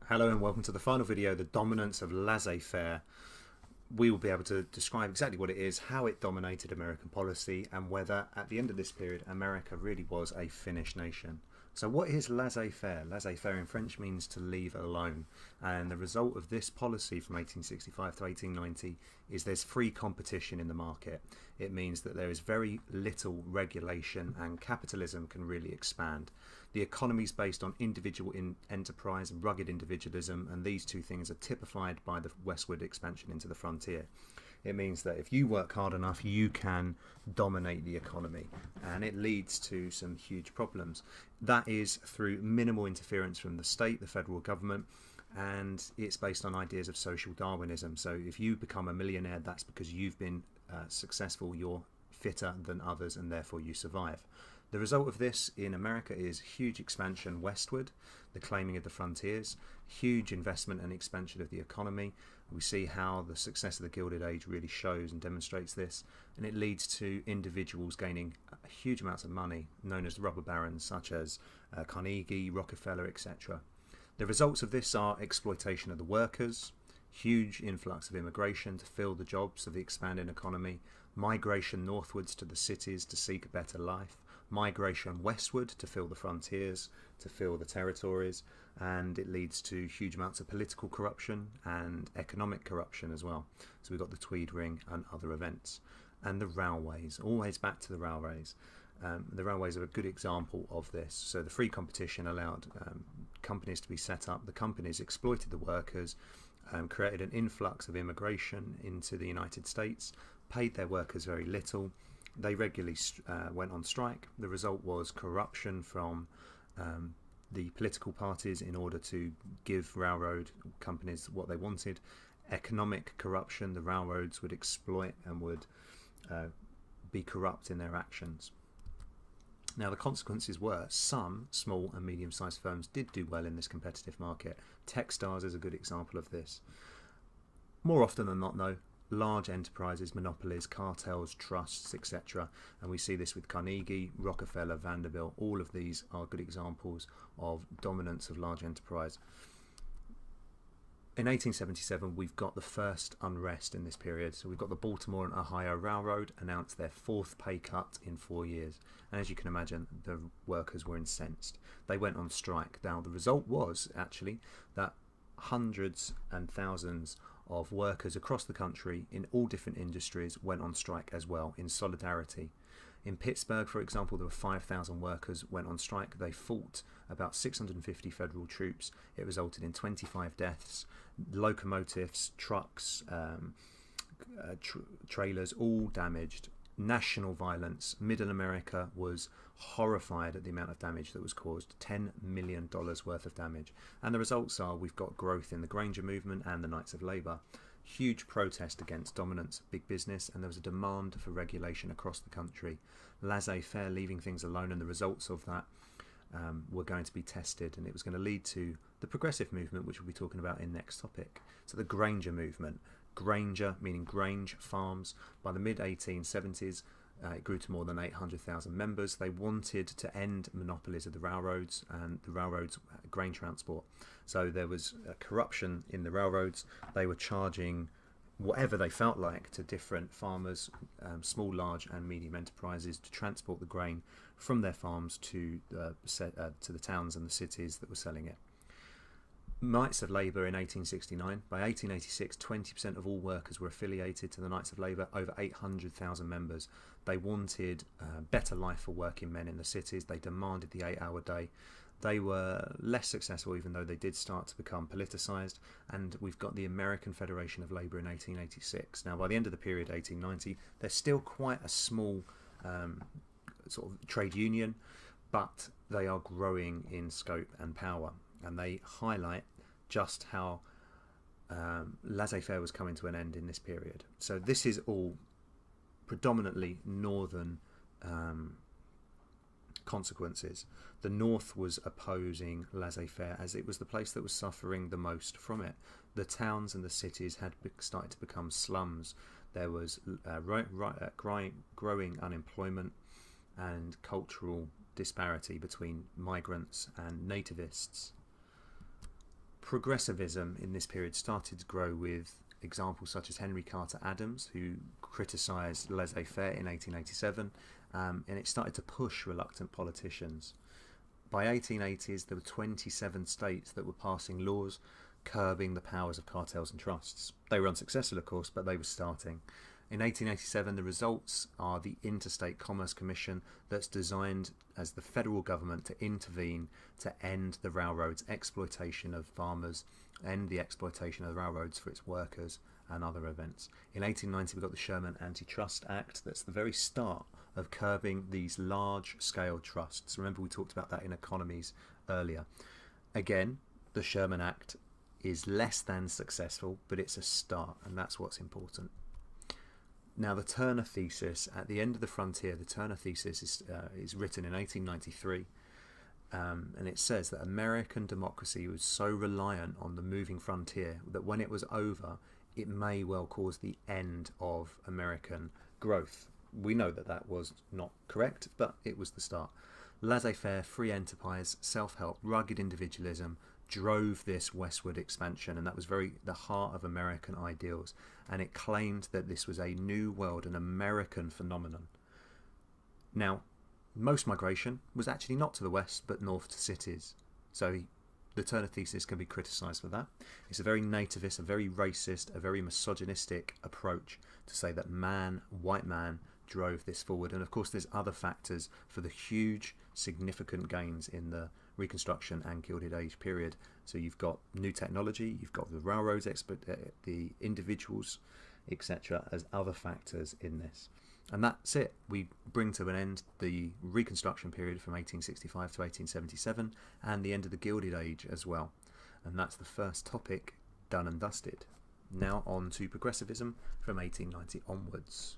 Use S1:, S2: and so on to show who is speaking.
S1: Hello and welcome to the final video, the dominance of laissez-faire. We will be able to describe exactly what it is, how it dominated American policy, and whether at the end of this period America really was a finished nation. So what is laissez-faire? Laissez-faire in French means to leave alone, and the result of this policy from 1865 to 1890 is there's free competition in the market. It means that there is very little regulation and capitalism can really expand. The economy is based on individual enterprise and rugged individualism, and these two things are typified by the westward expansion into the frontier. It means that if you work hard enough, you can dominate the economy, and it leads to some huge problems. That is through minimal interference from the state, the federal government, and it's based on ideas of social Darwinism. So if you become a millionaire, that's because you've been successful, you're fitter than others, and therefore you survive. The result of this in America is huge expansion westward, the claiming of the frontiers, huge investment and expansion of the economy. We see how the success of the Gilded Age really shows and demonstrates this, and it leads to individuals gaining huge amounts of money, known as the rubber barons, such as Carnegie, Rockefeller, etc. The results of this are exploitation of the workers, huge influx of immigration to fill the jobs of the expanding economy, migration northwards to the cities to seek a better life, migration westward to fill the frontiers, to fill the territories, and it leads to huge amounts of political corruption and economic corruption as well. So we've got the Tweed Ring and other events. And the railways, always back to the railways. The railways are a good example of this. So the free competition allowed companies to be set up. The companies exploited the workers, created an influx of immigration into the United States, paid their workers very little. They regularly went on strike. The result was corruption from the political parties in order to give railroad companies what they wanted. Economic corruption, the railroads would exploit and would be corrupt in their actions. Now the consequences were some small and medium-sized firms did do well in this competitive market. Textiles is a good example of this. More often than not though, large enterprises, monopolies, cartels, trusts, etc. And we see this with Carnegie, Rockefeller, Vanderbilt. All of these are good examples of dominance of large enterprise. In 1877, we've got the first unrest in this period. So we've got the Baltimore and Ohio Railroad announced their fourth pay cut in 4 years. And as you can imagine, the workers were incensed. They went on strike. Now, the result was actually that hundreds and thousands of workers across the country in all different industries went on strike as well in solidarity. In Pittsburgh, for example, there were 5,000 workers went on strike. They fought about 650 federal troops. It resulted in 25 deaths. Locomotives, trucks, trailers, all damaged. National violence. Middle America was horrified at the amount of damage that was caused. $10 million worth of damage. And the results are we've got growth in the Granger movement and the Knights of Labour. Huge protest against dominance of big business, and there was a demand for regulation across the country. Laissez-faire, leaving things alone, and the results of that were going to be tested, and it was going to lead to the progressive movement, which we'll be talking about in next topic. So the Granger movement. Granger meaning Grange farms. By the mid-1870s, it grew to more than 800,000 members. They wanted to end monopolies of the railroads and the railroads' grain transport. So there was corruption in the railroads. They were charging whatever they felt like to different farmers, small, large and medium enterprises, to transport the grain from their farms to the towns and the cities that were selling it. Knights of Labour in 1869. By 1886, 20% of all workers were affiliated to the Knights of Labour, over 800,000 members. They wanted better life for working men in the cities. They demanded the 8-hour day. They were less successful, even though they did start to become politicised. And we've got the American Federation of Labour in 1886. Now, by the end of the period, 1890, they're still quite a small sort of trade union, but they are growing in scope and power. And they highlight just how laissez-faire was coming to an end in this period. So this is all predominantly northern consequences. The North was opposing laissez-faire as it was the place that was suffering the most from it. The towns and the cities had started to become slums. There was growing unemployment and cultural disparity between migrants and nativists. Progressivism in this period started to grow with examples such as Henry Carter Adams, who criticised laissez-faire in 1887, and it started to push reluctant politicians. By 1880s, there were 27 states that were passing laws curbing the powers of cartels and trusts. They were unsuccessful, of course, but they were starting. In 1887, the results are the Interstate Commerce Commission, that's designed as the federal government to intervene to end the railroads' exploitation of farmers, end the exploitation of the railroads for its workers and other events. In 1890, we got the Sherman Antitrust Act. That's the very start of curbing these large-scale trusts. Remember, we talked about that in economies earlier. Again, the Sherman Act is less than successful, but it's a start, and that's what's important. Now, the Turner Thesis, at the end of the frontier, the Turner Thesis is written in 1893, and it says that American democracy was so reliant on the moving frontier that when it was over, it may well cause the end of American growth. We know that that was not correct, but it was the start. Laissez-faire, free enterprise, self-help, rugged individualism drove this westward expansion, and that was the heart of American ideals, and it claimed that this was a new world, an American phenomenon. Now, most migration was actually not to the west but north to cities, so the Turner Thesis can be criticised for that. It's a very nativist, a very racist, a very misogynistic approach to say that white man drove this forward. And of course there's other factors for the huge significant gains in the Reconstruction and Gilded Age period. So you've got new technology, you've got the railroads, the individuals, etc. as other factors in this. And that's it. We bring to an end the Reconstruction period from 1865 to 1877 and the end of the Gilded Age as well. And that's the first topic done and dusted. Now on to Progressivism from 1890 onwards.